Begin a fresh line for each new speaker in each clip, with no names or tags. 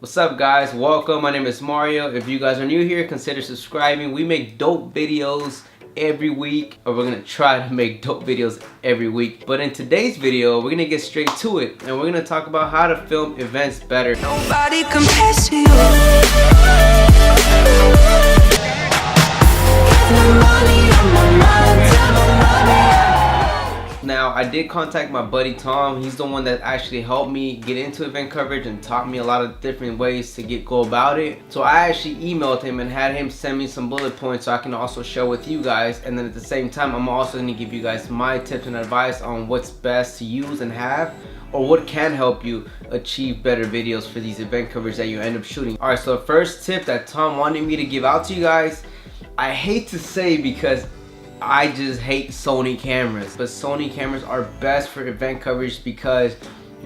What's up guys, welcome. My name is Mario. If you guys are new here, consider subscribing. We make dope videos every week, or we're gonna try to make dope videos every week. But in today's video, we're gonna get straight to it and we're gonna talk about how to film events better.
Nobody compares to you.
Now, I did contact my buddy Tom. He's the one that actually helped me get into event coverage and taught me a lot of different ways to go about it. So I actually emailed him and had him send me some bullet points so I can also share with you guys. And then at the same time, I'm also going to give you guys my tips and advice on what's best to use and have, or what can help you achieve better videos for these event coverage that you end up shooting. Alright, so the first tip that Tom wanted me to give out to you guys, I hate to say because I just hate Sony cameras, but Sony cameras are best for event coverage because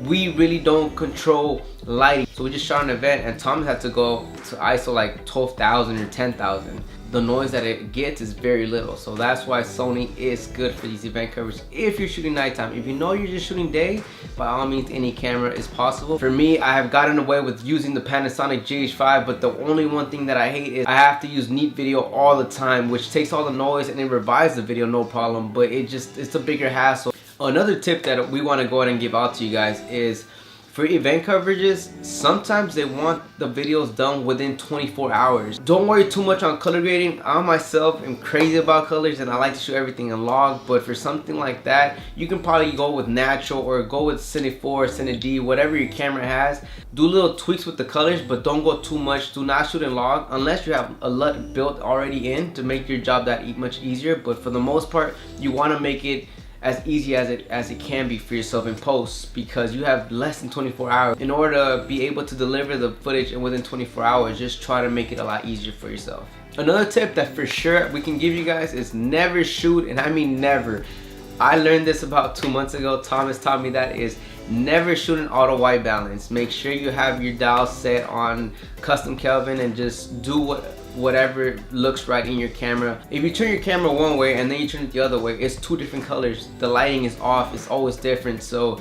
we really don't control lighting. So we just shot an event and Tom had to go to ISO like 12,000 or 10,000. The noise that it gets is very little, so that's why Sony is good for these event coverage if you're shooting nighttime. If you know you're just shooting day, by all means any camera is possible. For me, I have gotten away with using the Panasonic GH5, but the only one thing that I hate is I have to use neat video all the time, which takes all the noise and it revives the video no problem, but it's a bigger hassle. Another tip that we want to go ahead and give out to you guys is for event coverages, sometimes they want the videos done within 24 hours. Don't worry too much on color grading. I myself am crazy about colors and I like to shoot everything in log, but for something like that, you can probably go with natural or go with Cine 4, Cine D, whatever your camera has. Do little tweaks with the colors, but don't go too much. Do not shoot in log unless you have a LUT built already in to make your job that much easier. But for the most part, you want to make it as easy as it can be for yourself in post, because you have less than 24 hours. In order to be able to deliver the footage and within 24 hours, just try to make it a lot easier for yourself. Another tip that for sure we can give you guys is never shoot, and I mean never. I learned this about 2 months ago. Thomas taught me that is never shoot an auto white balance. Make sure you have your dial set on custom Kelvin and just do whatever looks right in your camera. If you turn your camera one way and then you turn it the other way, it's two different colors. The lighting is off, it's always different, so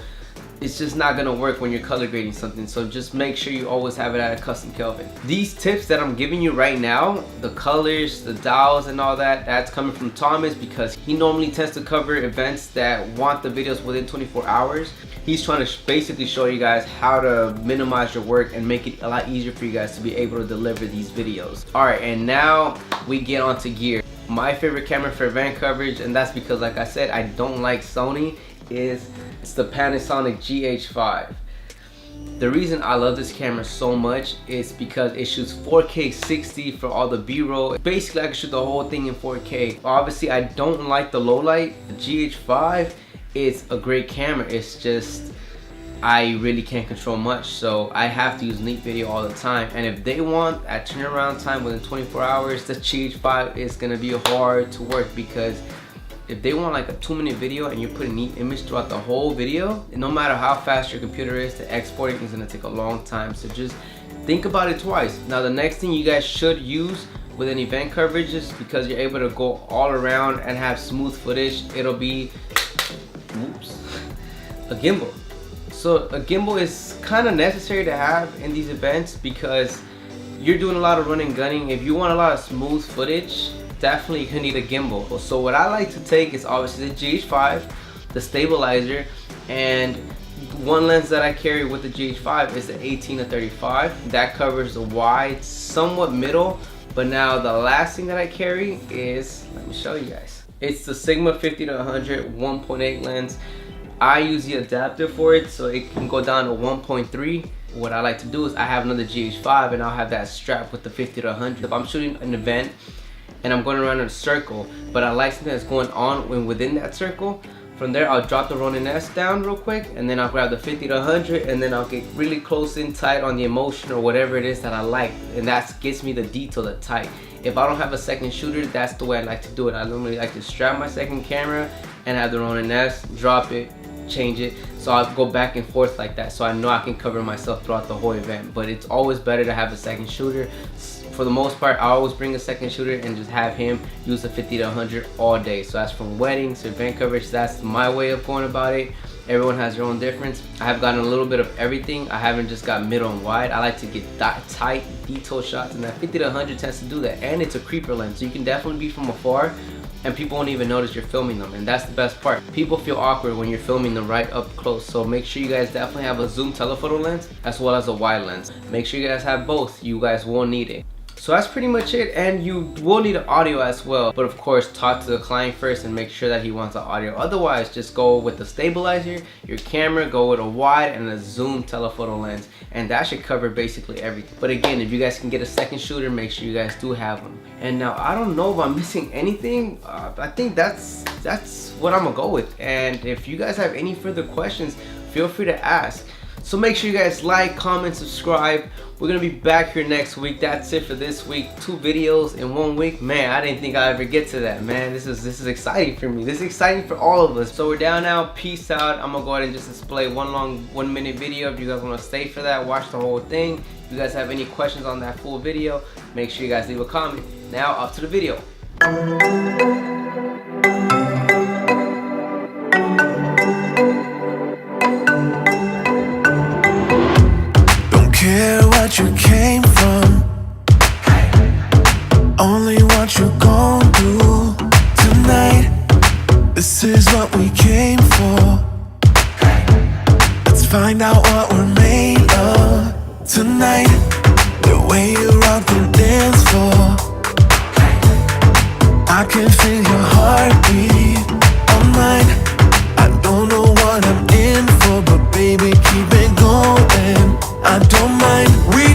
it's just not gonna work when you're color grading something. So just make sure you always have it at a custom Kelvin. These tips that I'm giving you right now, the colors, the dials and all that, that's coming from Thomas because he normally tends to cover events that want the videos within 24 hours. He's trying to basically show you guys how to minimize your work and make it a lot easier for you guys to be able to deliver these videos. Alright, and now we get onto gear. My favorite camera for event coverage, and that's because like I said, I don't like Sony, it's the Panasonic GH5. The reason I love this camera so much is because it shoots 4K 60 for all the B-roll. Basically, I can shoot the whole thing in 4K. Obviously, I don't like the low light. The GH5 is a great camera. It's just I really can't control much, so I have to use neat video all the time. And if they want a turnaround time within 24 hours, the GH5 is gonna be hard to work, because if they want like a 2-minute video and you're putting neat image throughout the whole video, no matter how fast your computer is, to export it is gonna take a long time. So just think about it twice. Now the next thing you guys should use with an event coverage is, because you're able to go all around and have smooth footage, it'll be a gimbal. So a gimbal is kind of necessary to have in these events because you're doing a lot of running gunning. If you want a lot of smooth footage, definitely you can need a gimbal. So what I like to take is obviously the GH5, the stabilizer, and one lens that I carry with the GH5 is the 18-35. That covers the wide, somewhat middle. But now the last thing that I carry is, let me show you guys. It's the Sigma 50-100 1.8 lens. I use the adapter for it, so it can go down to 1.3. What I like to do is I have another GH5 and I'll have that strapped with the 50-100. If I'm shooting an event and I'm going around in a circle, but I like something that's going on within that circle, from there I'll drop the Ronin S down real quick, and then I'll grab the 50-100, and then I'll get really close in tight on the emotion or whatever it is that I like, and that gets me the detail, the tight. If I don't have a second shooter, that's the way I like to do it. I normally like to strap my second camera and have the Ronin S, drop it, change it, so I'll go back and forth like that, so I know I can cover myself throughout the whole event. But it's always better to have a second shooter. For the most part, I always bring a second shooter and just have him use the 50-100 all day. So that's from weddings to event coverage. That's my way of going about it. Everyone has their own difference. I have gotten a little bit of everything. I haven't just got middle and wide. I like to get tight, detailed shots, and that 50 to 100 tends to do that. And it's a creeper lens, so you can definitely be from afar and people won't even notice you're filming them, and that's the best part. People feel awkward when you're filming them right up close, so make sure you guys definitely have a zoom telephoto lens as well as a wide lens. Make sure you guys have both. You guys will need it. So that's pretty much it, and you will need an audio as well, but of course talk to the client first and make sure that he wants the audio. Otherwise, just go with the stabilizer, your camera, go with a wide and a zoom telephoto lens, and that should cover basically everything. But again, if you guys can get a second shooter, make sure you guys do have them. And now I don't know if I'm missing anything. I think that's what I'm gonna go with, and if you guys have any further questions, feel free to ask. So make sure you guys like, comment, subscribe. We're gonna be back here next week. That's it for this week. 2 videos in 1 week. Man, I didn't think I'd ever get to that, man. This is exciting for me. This is exciting for all of us. So we're down now. Peace out. I'm gonna go ahead and just display one long 1 minute video. If you guys wanna stay for that, watch the whole thing. If you guys have any questions on that full video, make sure you guys leave a comment. Now up to the video.
Care what you came from, only what you gon' do tonight. This is what we came for. Let's find out what we're made of tonight. The way you rock the dance floor, I can feel your heartbeat on mine. I don't know what I'm in for, but baby, keep it going. I don't mind. We